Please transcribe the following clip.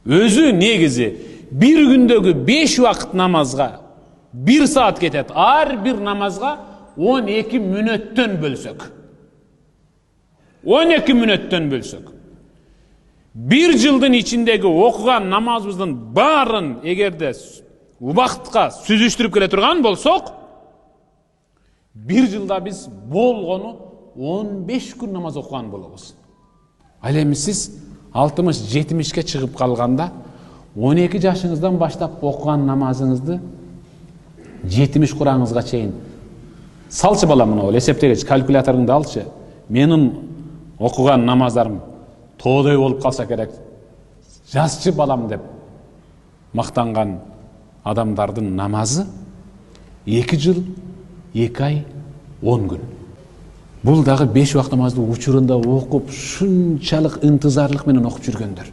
Өзü негизи bir gündөгү 5 vakit namazga 1 saat кетет. Ар bir namazga 12 мүнөттөн бөлсөк. 12 мүнөттөн бөлсөк. Bir жылдын ичиндеги окуган намазыбыздын баарын эгерде убакытка сүзүштүрүп келе турган болсок, bir жылда биз болгону 15 күн намаз окуган болобуз. Ал эми сиз 60-70ке чыгып калганда 12 жашыңыздан баштап окуган намазыңызды 70 кураңызга чейин салчы балам, мына эсептегич, калькуляторуңду алчы. Менин окуган намаздарым тоодой болуп калса керек. Жасчы балам деп мактанган адамдардын намазы 2 жыл, 2 ай, 10 күн. Бул дагы 5 вакыт намазды учурунда окуп, шунчалык ынтызарлык менен окуп жүргөндөр.